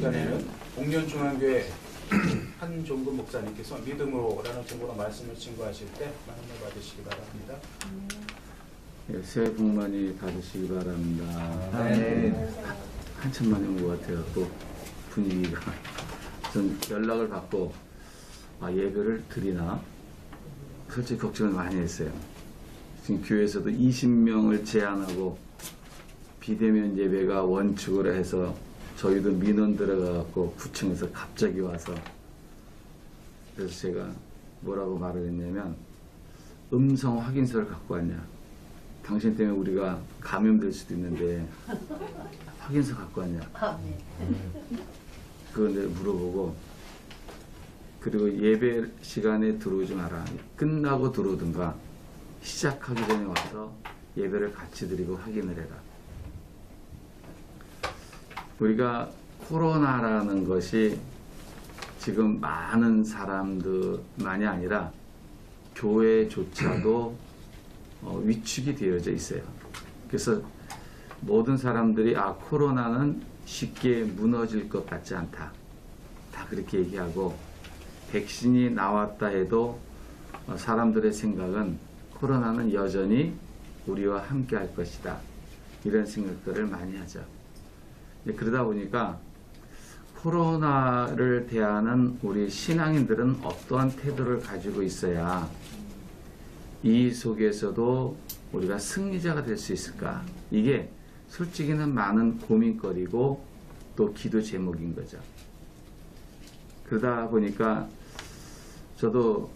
시간에는 복년중앙교회 한종근 목사님께서 믿음으로라는 제목으로 말씀을 증거하실 때 만남을 받으시기 바랍니다. 네, 새해 복 많이 받으시기 바랍니다. 네. 한참 만에 온 것 같아요. 또 분위기가. 전 연락을 받고 예배를 드리나 솔직히 걱정을 많이 했어요. 지금 교회에서도 20명을 제한하고 비대면 예배가 원칙으로 해서 저희도 민원 들어가갖고 구청에서 갑자기 와서 그래서 제가 뭐라고 말을 했냐면 음성 확인서를 갖고 왔냐, 당신 때문에 우리가 감염될 수도 있는데 확인서 갖고 왔냐, 그걸 내가 물어보고, 그리고 예배 시간에 들어오지 마라, 끝나고 들어오든가 시작하기 전에 와서 예배를 같이 드리고 확인을 해라. 우리가 코로나라는 것이 지금 많은 사람들만이 아니라 교회조차도 위축이 되어져 있어요. 그래서 모든 사람들이 코로나는 쉽게 무너질 것 같지 않다, 다 그렇게 얘기하고, 백신이 나왔다 해도 사람들의 생각은 코로나는 여전히 우리와 함께 할 것이다, 이런 생각들을 많이 하죠. 그러다 보니까 코로나를 대하는 우리 신앙인들은 어떠한 태도를 가지고 있어야 이 속에서도 우리가 승리자가 될 수 있을까? 이게 솔직히는 많은 고민거리고 또 기도 제목인 거죠. 그러다 보니까 저도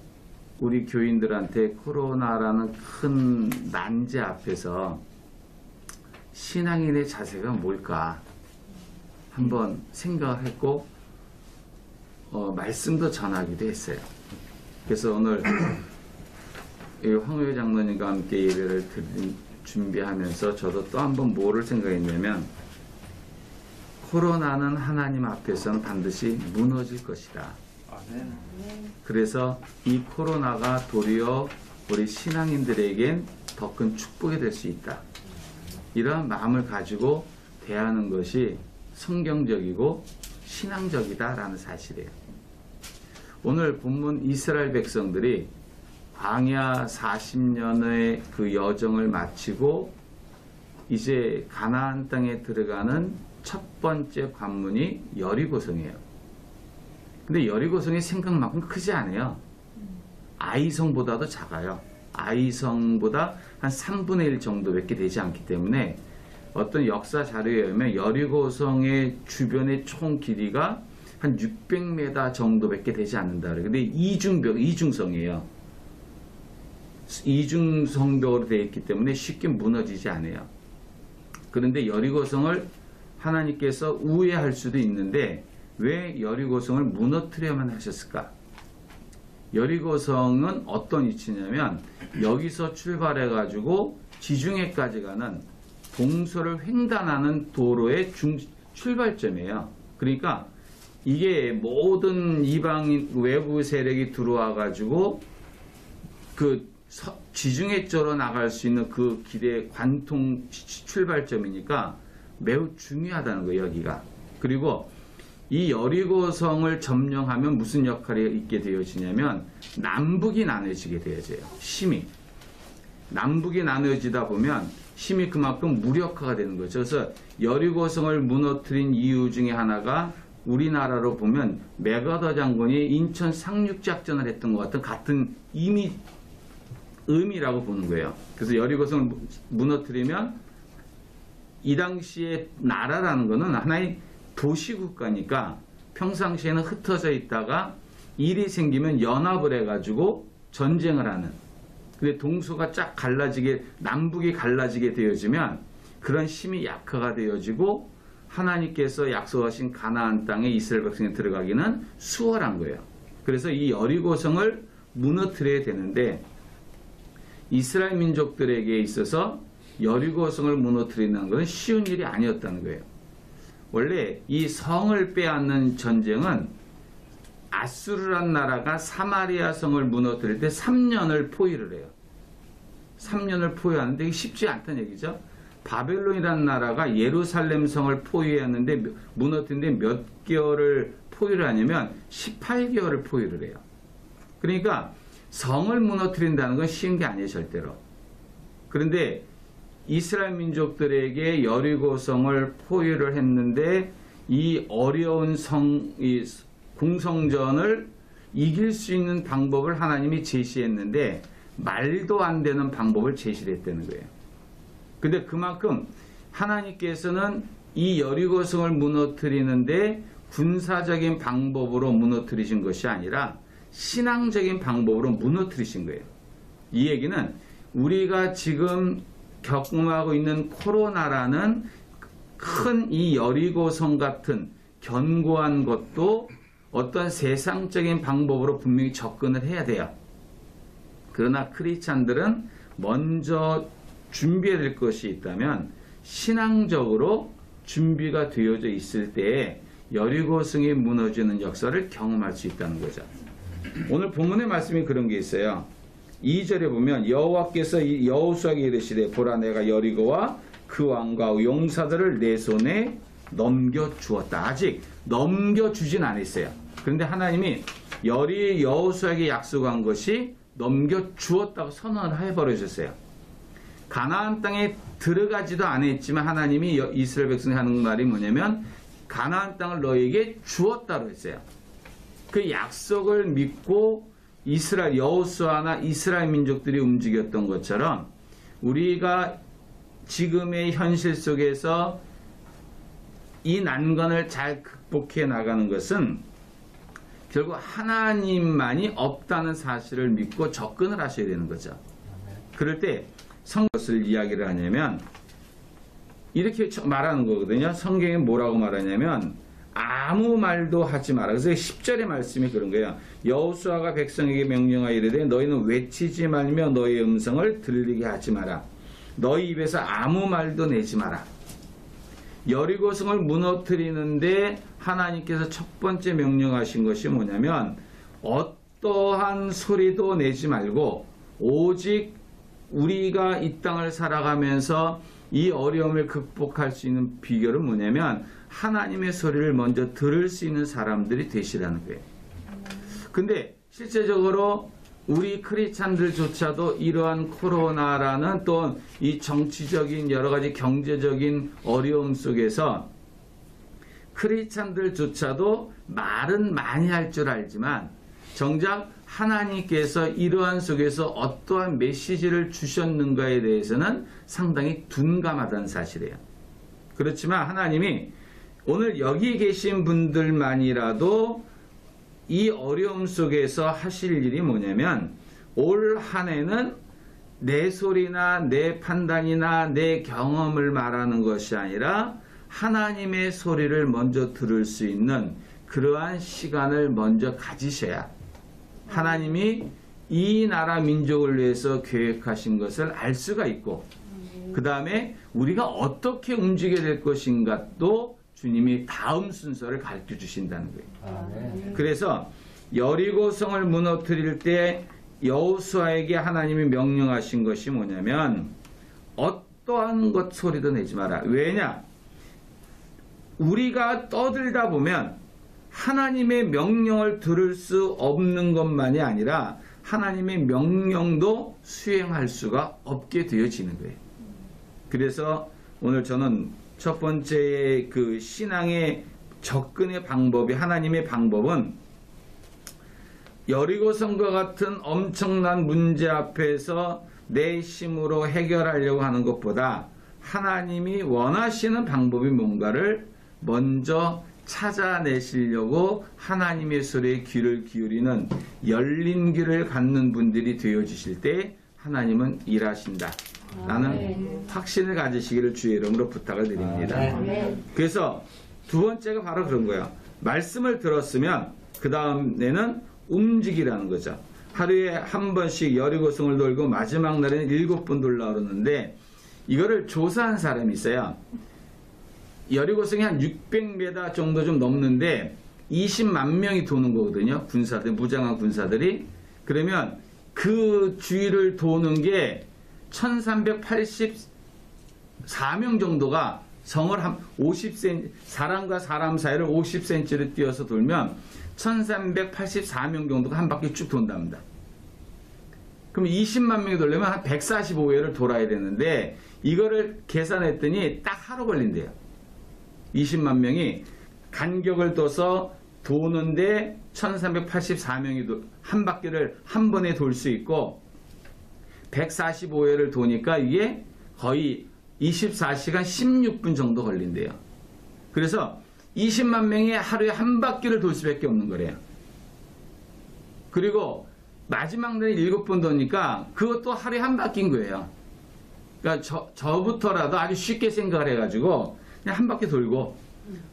우리 교인들한테 코로나라는 큰 난제 앞에서 신앙인의 자세가 뭘까 한번 생각을 했고 말씀도 전하기도 했어요. 그래서 오늘 황우여 장로님과 함께 예배를 준비하면서 저도 또 한번 뭐를 생각했냐면, 코로나는 하나님 앞에서는 반드시 무너질 것이다. 그래서 이 코로나가 도리어 우리 신앙인들에겐 더 큰 축복이 될 수 있다, 이러한 마음을 가지고 대하는 것이 성경적이고 신앙적이다라는 사실이에요. 오늘 본문 이스라엘 백성들이 광야 40년의 그 여정을 마치고 이제 가나안 땅에 들어가는 첫 번째 관문이 여리고성이에요. 근데 여리고성이 생각만큼 크지 않아요. 아이성보다도 작아요. 아이성보다 한 3분의 1 정도밖에 되지 않기 때문에 어떤 역사 자료에 의하면 여리고성의 주변의 총 길이가 한 600m 정도밖에 되지 않는다. 근데 이중성이에요. 이중성벽으로 되어 있기 때문에 쉽게 무너지지 않아요. 그런데 여리고성을 하나님께서 우회할 수도 있는데 왜 여리고성을 무너뜨려야만 하셨을까? 여리고성은 어떤 위치냐면 여기서 출발해 가지고 지중해까지 가는 동서를 횡단하는 도로의 출발점이에요. 그러니까 이게 모든 이방인 외부 세력이 들어와 가지고 그 지중해 쪽으로 나갈 수 있는 그 길의 관통 출발점이니까 매우 중요하다는 거예요, 여기가. 그리고 이 여리고성을 점령하면 무슨 역할이 있게 되어지냐면 남북이 나눠지게 되어져요. 심이. 남북이 나눠지다 보면 힘이 그만큼 무력화가 되는 거죠. 그래서 여리고성을 무너뜨린 이유 중에 하나가 우리나라로 보면 맥어더 장군이 인천 상륙작전을 했던 것 같은 의미라고 보는 거예요. 그래서 여리고성을 무너뜨리면 이 당시에 나라라는 것은 하나의 도시국가니까 평상시에는 흩어져 있다가 일이 생기면 연합을 해가지고 전쟁을 하는, 근데 동서가 쫙 갈라지게, 남북이 갈라지게 되어지면 그런 힘이 약화가 되어지고 하나님께서 약속하신 가나안 땅에 이스라엘 백성이 들어가기는 수월한 거예요. 그래서 이 여리고성을 무너뜨려야 되는데 이스라엘 민족들에게 있어서 여리고성을 무너뜨리는 것은 쉬운 일이 아니었다는 거예요. 원래 이 성을 빼앗는 전쟁은 아수르란 나라가 사마리아 성을 무너뜨릴 때 3년을 포위를 해요. 3년을 포위하는데 이게 쉽지 않다는 얘기죠. 바벨론이라는 나라가 예루살렘 성을 포위했는데 무너뜨린데 몇 개월을 포위를 하냐면 18개월을 포위를 해요. 그러니까 성을 무너뜨린다는 건 쉬운 게 아니에요, 절대로. 그런데 이스라엘 민족들에게 여리고성을 포위를 했는데 이 어려운 이 공성전을 이길 수 있는 방법을 하나님이 제시했는데 말도 안 되는 방법을 제시를 했다는 거예요. 근데 그만큼 하나님께서는 이 여리고성을 무너뜨리는데 군사적인 방법으로 무너뜨리신 것이 아니라 신앙적인 방법으로 무너뜨리신 거예요. 이 얘기는 우리가 지금 겪음하고 있는 코로나라는 큰 이 여리고성 같은 견고한 것도 어떤 세상적인 방법으로 분명히 접근을 해야 돼요. 그러나 크리스찬들은 먼저 준비해야 될 것이 있다면 신앙적으로 준비가 되어져 있을 때에 여리고성이 무너지는 역사를 경험할 수 있다는 거죠. 오늘 본문의 말씀이 그런 게 있어요. 2절에 보면 여호와께서 여호수아에게 이르시되 보라 내가 여리고와 그 왕과 용사들을 내 손에 넘겨주었다. 아직 넘겨주진 않았어요. 그런데 하나님이 여호수아에게 약속한 것이 넘겨주었다고 선언을 해버리셨어요. 가나안 땅에 들어가지도 않았지만 하나님이 이스라엘 백성이 하는 말이 뭐냐면 가나안 땅을 너에게 주었다고 했어요. 그 약속을 믿고 이스라엘 여호수아나 이스라엘 민족들이 움직였던 것처럼 우리가 지금의 현실 속에서 이 난관을 잘 극복해 나가는 것은 결국 하나님만이 없다는 사실을 믿고 접근을 하셔야 되는 거죠. 그럴 때 성경을 이야기를 하냐면 이렇게 말하는 거거든요. 성경에 뭐라고 말하냐면 아무 말도 하지 마라. 그래서 10절의 말씀이 그런 거예요. 여호수아가 백성에게 명령하여 이르되 너희는 외치지 말며 너희의 음성을 들리게 하지 마라. 너희 입에서 아무 말도 내지 마라. 여리고성을 무너뜨리는데 하나님께서 첫 번째 명령하신 것이 뭐냐면 어떠한 소리도 내지 말고 오직 우리가 이 땅을 살아가면서 이 어려움을 극복할 수 있는 비결은 뭐냐면 하나님의 소리를 먼저 들을 수 있는 사람들이 되시라는 거예요. 근데 실제적으로 우리 크리스찬들조차도 이러한 코로나라는 또 이 정치적인 여러 가지 경제적인 어려움 속에서 크리스찬들조차도 말은 많이 할 줄 알지만 정작 하나님께서 이러한 속에서 어떠한 메시지를 주셨는가에 대해서는 상당히 둔감하다는 사실이에요. 그렇지만 하나님이 오늘 여기 계신 분들만이라도 이 어려움 속에서 하실 일이 뭐냐면 올 한 해는 내 소리나 내 판단이나 내 경험을 말하는 것이 아니라 하나님의 소리를 먼저 들을 수 있는 그러한 시간을 먼저 가지셔야 하나님이 이 나라 민족을 위해서 계획하신 것을 알 수가 있고 그 다음에 우리가 어떻게 움직여야 될 것인가 또 주님이 다음 순서를 가르쳐 주신다는 거예요. 그래서 여리고성을 무너뜨릴 때 여호수아에게 하나님이 명령하신 것이 뭐냐면 어떠한 것 소리도 내지 마라. 왜냐? 우리가 떠들다 보면 하나님의 명령을 들을 수 없는 것만이 아니라 하나님의 명령도 수행할 수가 없게 되어지는 거예요. 그래서 오늘 저는 첫 번째 그 신앙의 접근의 방법이 하나님의 방법은 여리고성과 같은 엄청난 문제 앞에서 내 힘으로 해결하려고 하는 것보다 하나님이 원하시는 방법이 뭔가를 먼저 찾아내시려고 하나님의 소리에 귀를 기울이는 열린 귀를 갖는 분들이 되어주실 때 하나님은 일하신다. 라는 확신을 가지시기를 주의 이름으로 부탁을 드립니다. 그래서 두 번째가 바로 그런 거예요. 말씀을 들었으면 그 다음에는 움직이라는 거죠. 하루에 한 번씩 여리고성을 돌고 마지막 날에는 7번 돌라 그러는데 이거를 조사한 사람이 있어요. 여리고성이 한 600m 정도 좀 넘는데 20만 명이 도는 거거든요. 군사들, 무장한 군사들이. 그러면 그 주위를 도는 게 1384 4명 정도가 성을 한 50cm, 사람과 사람 사이를 50cm를 띄어서 돌면 1384명 정도가 한 바퀴 쭉 돈답니다. 그럼 20만 명이 돌려면 한 145회를 돌아야 되는데 이거를 계산했더니 딱 하루 걸린대요. 20만 명이 간격을 둬서 도는데 1384명이 한 바퀴를 한 번에 돌 수 있고 145회를 도니까 이게 거의 24시간 16분 정도 걸린대요. 그래서 20만 명이 하루에 한 바퀴를 돌 수밖에 없는 거래요. 그리고 마지막 날에 7번 도니까 그것도 하루에 한 바퀴인 거예요. 그러니까 저부터라도 아주 쉽게 생각을 해가지고 그냥 한 바퀴 돌고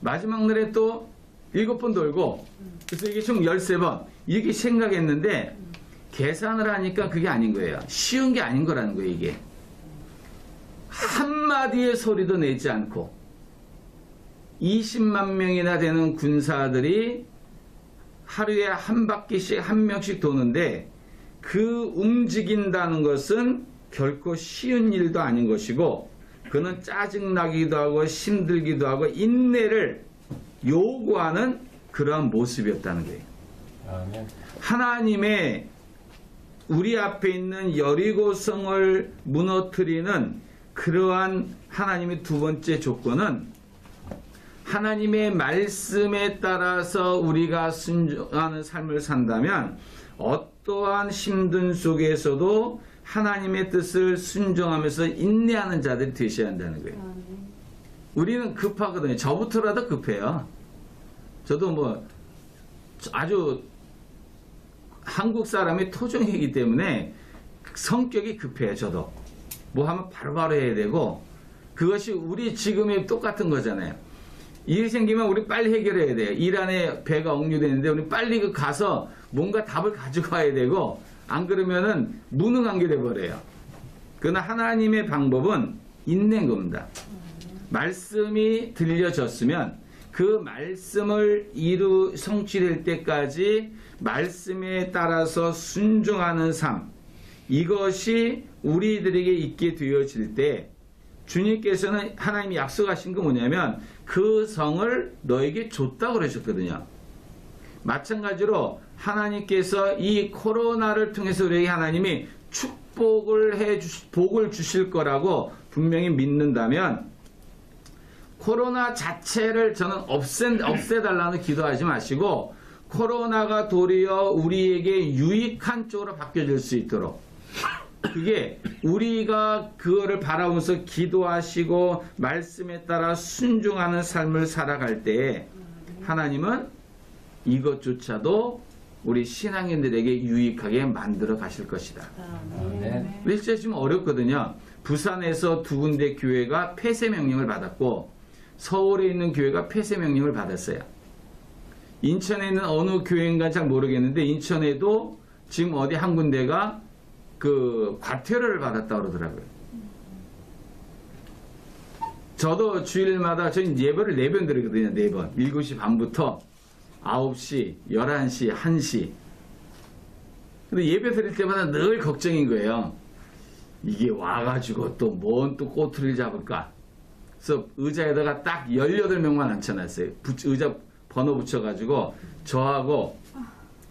마지막 날에 또 7번 돌고 그래서 이게 총 13번 이렇게 생각했는데 계산을 하니까 그게 아닌 거예요. 쉬운 게 아닌 거라는 거예요. 이게 한마디의 소리도 내지 않고 20만 명이나 되는 군사들이 하루에 한 바퀴씩 한 명씩 도는데 그 움직인다는 것은 결코 쉬운 일도 아닌 것이고 그는 짜증나기도 하고 힘들기도 하고 인내를 요구하는 그러한 모습이었다는 거예요. 아멘. 하나님의 우리 앞에 있는 여리고성을 무너뜨리는 그러한 하나님의 두 번째 조건은 하나님의 말씀에 따라서 우리가 순종하는 삶을 산다면 어떠한 힘든 속에서도 하나님의 뜻을 순종하면서 인내하는 자들이 되셔야 한다는 거예요. 우리는 급하거든요. 저부터라도 급해요. 저도 뭐 아주 한국 사람이 토종이기 때문에 성격이 급해요. 저도 뭐 하면 바로바로 해야 되고 그것이 우리 지금이 똑같은 거잖아요. 일이 생기면 우리 빨리 해결해야 돼요. 일 안에 배가 억류되는데 우리 빨리 가서 뭔가 답을 가지고 와야 되고 안 그러면은 무능한 게 돼버려요. 그러나 하나님의 방법은 인내인 겁니다. 말씀이 들려졌으면 그 말씀을 성취될 때까지 말씀에 따라서 순종하는 삶 이것이 우리들에게 있게 되어질 때 주님께서는 하나님이 약속하신 거 뭐냐면 그 성을 너에게 줬다고 그러셨거든요. 마찬가지로 하나님께서 이 코로나를 통해서 우리에게 하나님이 축복을 복을 주실 거라고 분명히 믿는다면 코로나 자체를 저는 없애달라는 기도하지 마시고 코로나가 도리어 우리에게 유익한 쪽으로 바뀌어질 수 있도록 그게 우리가 그거를 바라보면서 기도하시고 말씀에 따라 순종하는 삶을 살아갈 때에 하나님은 이것조차도 우리 신앙인들에게 유익하게 만들어 가실 것이다. 네. 실제 지금 어렵거든요. 부산에서 두 군데 교회가 폐쇄 명령을 받았고 서울에 있는 교회가 폐쇄 명령을 받았어요. 인천에 있는 어느 교회인가 잘 모르겠는데 인천에도 지금 어디 한 군데가 그 과태료를 받았다고 그러더라고요. 저도 주일마다 저희 예배를 4번 드리거든요. 4번. 7시 반부터 9시, 11시, 1시. 근데 예배 드릴 때마다 늘 걱정인 거예요. 이게 와가지고 또 뭔 또 꼬투리를 잡을까. 그래서 의자에다가 딱 18명만 앉혀놨어요. 의자 번호 붙여가지고 저하고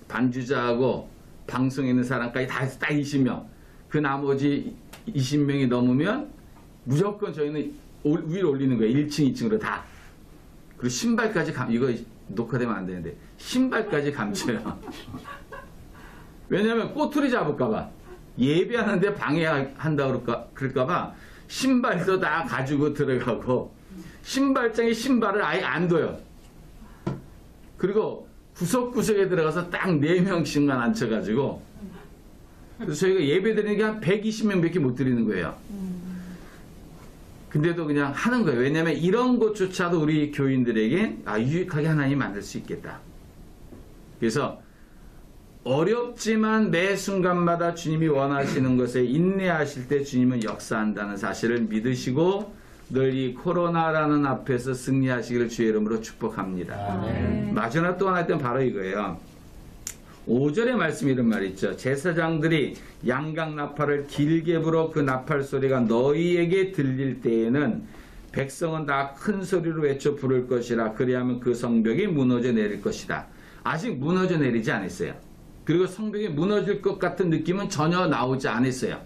반주자하고 방송에 있는 사람까지 다 해서 딱 20명. 그 나머지 20명이 넘으면 무조건 저희는 위로 올리는 거예요. 1층, 2층으로 다. 그리고 신발까지 이거 녹화되면 안 되는데 신발까지 감춰요. 왜냐면 꼬투리 잡을까봐. 예배하는데 방해한다 그럴까봐 신발도 다 가지고 들어가고 신발장에 신발을 아예 안 둬요. 그리고 구석구석에 들어가서 딱 4명씩만 앉혀가지고 그래서 저희가 예배 드리는 게 한 120명 밖에 못 드리는 거예요. 근데도 그냥 하는 거예요. 왜냐하면 이런 것조차도 우리 교인들에게 유익하게 하나님 만들 수 있겠다. 그래서 어렵지만 매 순간마다 주님이 원하시는 것에 인내하실 때 주님은 역사한다는 사실을 믿으시고 늘 이 코로나라는 앞에서 승리하시기를 주의 이름으로 축복합니다. 아멘. 마지막 또 하나 있던 바로 이거예요. 5절의 말씀이 이런 말이 있죠. 제사장들이 양각 나팔을 길게 불어 그 나팔 소리가 너희에게 들릴 때에는 백성은 다 큰 소리로 외쳐 부를 것이라. 그리하면 그 성벽이 무너져 내릴 것이다. 아직 무너져 내리지 않았어요. 그리고 성벽이 무너질 것 같은 느낌은 전혀 나오지 않았어요.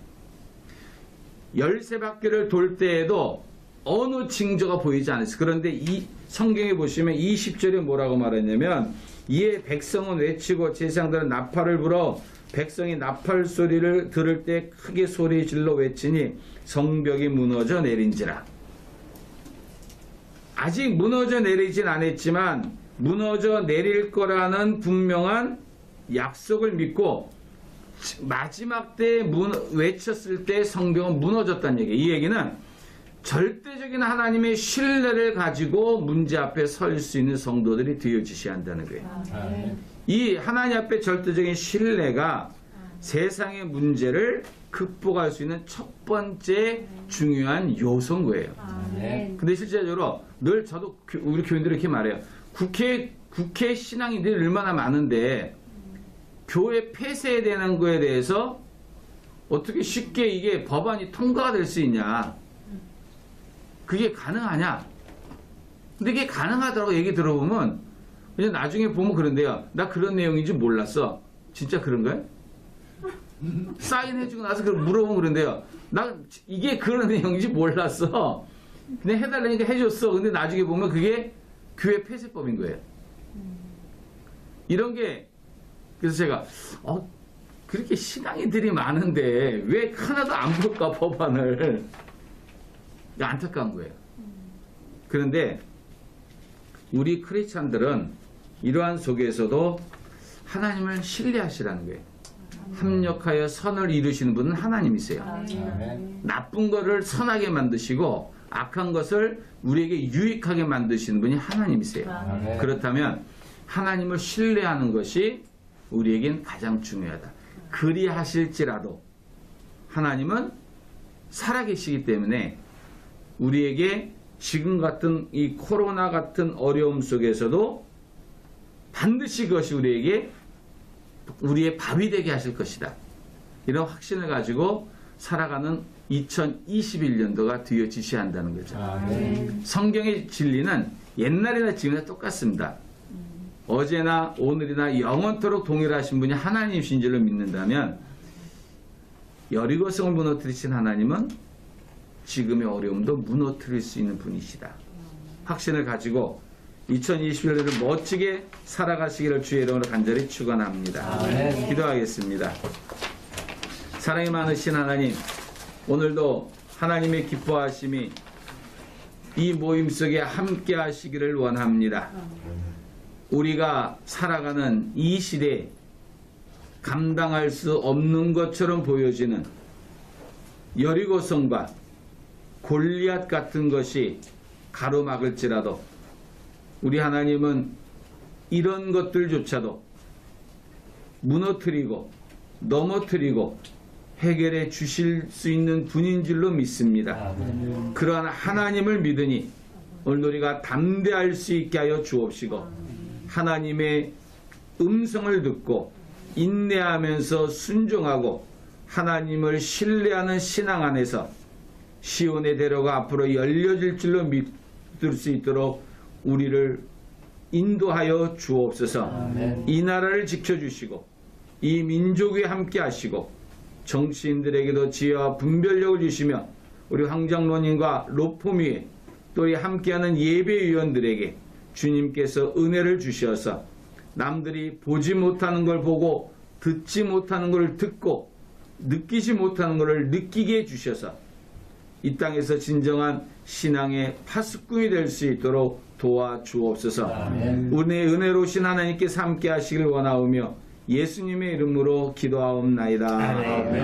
13바퀴를 돌 때에도 어느 징조가 보이지 않았어요. 그런데 이 성경에 보시면 20절에 뭐라고 말했냐면 이에 백성은 외치고 제사장들은 나팔을 불어 백성이 나팔 소리를 들을 때 크게 소리 질러 외치니 성벽이 무너져 내린지라. 아직 무너져 내리진 않았지만 무너져 내릴 거라는 분명한 약속을 믿고 마지막 때 외쳤을 때 성경은 무너졌다는 얘기예요. 이 얘기는 절대적인 하나님의 신뢰를 가지고 문제 앞에 설 수 있는 성도들이 되어지셔야 한다는 거예요. 아멘. 이 하나님 앞에 절대적인 신뢰가 세상의 문제를 극복할 수 있는 첫 번째 중요한 요소인 거예요. 아멘. 근데 실제적으로 늘 저도 우리 교인들이 이렇게 말해요. 국회 신앙인들이 얼마나 많은데 교회 폐쇄되는 거에 대해서 어떻게 쉽게 이게 법안이 통과가 될 수 있냐? 그게 가능하냐? 근데 이게 가능하다고 얘기 들어보면 그냥 나중에 보면 그런데요. 나 그런 내용인지 몰랐어. 진짜 그런가요? 사인해주고 나서 물어보면 그런데요. 나 이게 그런 내용인지 몰랐어. 그냥 해달라니까 해줬어. 근데 나중에 보면 그게 교회 폐쇄법인 거예요. 이런 게 그래서 제가 그렇게 신앙인들이 많은데 왜 하나도 안 볼까 법안을. 안타까운 거예요. 그런데 우리 크리스찬들은 이러한 속에서도 하나님을 신뢰하시라는 거예요. 합력하여 선을 이루시는 분은 하나님이세요. 아멘. 나쁜 것을 선하게 만드시고 악한 것을 우리에게 유익하게 만드시는 분이 하나님이세요. 아멘. 그렇다면 하나님을 신뢰하는 것이 우리에겐 가장 중요하다. 그리하실지라도 하나님은 살아계시기 때문에 우리에게 지금 같은 이 코로나 같은 어려움 속에서도 반드시 그것이 우리의 밥이 되게 하실 것이다. 이런 확신을 가지고 살아가는 2021년도가 되어지셔야 한다는 거죠. 아멘. 성경의 진리는 옛날이나 지금이나 똑같습니다. 어제나 오늘이나 영원토록 동일하신 분이 하나님이신 줄로 믿는다면 여리고성을 무너뜨리신 하나님은 지금의 어려움도 무너뜨릴 수 있는 분이시다. 확신을 가지고 2021년을 멋지게 살아가시기를 주의 이름으로 간절히 축원합니다. 아멘. 기도하겠습니다. 사랑이 많으신 하나님, 오늘도 하나님의 기뻐하심이 이 모임 속에 함께 하시기를 원합니다. 우리가 살아가는 이 시대에 감당할 수 없는 것처럼 보여지는 여리고성과 골리앗 같은 것이 가로막을지라도 우리 하나님은 이런 것들조차도 무너뜨리고 넘어뜨리고 해결해 주실 수 있는 분인 줄로 믿습니다. 아멘. 그러한 하나님을 믿으니 오늘 우리가 담대할 수 있게 하여 주옵시고 하나님의 음성을 듣고 인내하면서 순종하고 하나님을 신뢰하는 신앙 안에서 시온의 대로가 앞으로 열려질 줄로 믿을 수 있도록 우리를 인도하여 주옵소서. 아멘. 이 나라를 지켜주시고 이 민족에 함께 하시고 정치인들에게도 지혜와 분별력을 주시며 우리 황장로님과 로포미에 또 이 함께하는 예배위원들에게 주님께서 은혜를 주셔서 남들이 보지 못하는 걸 보고 듣지 못하는 걸 듣고 느끼지 못하는 것을 느끼게 해주셔서 이 땅에서 진정한 신앙의 파수꾼이 될 수 있도록 도와주옵소서. 아멘. 은혜 은혜로우신 하나님께서 함께 하시길 원하오며 예수님의 이름으로 기도하옵나이다. 아멘. 아멘.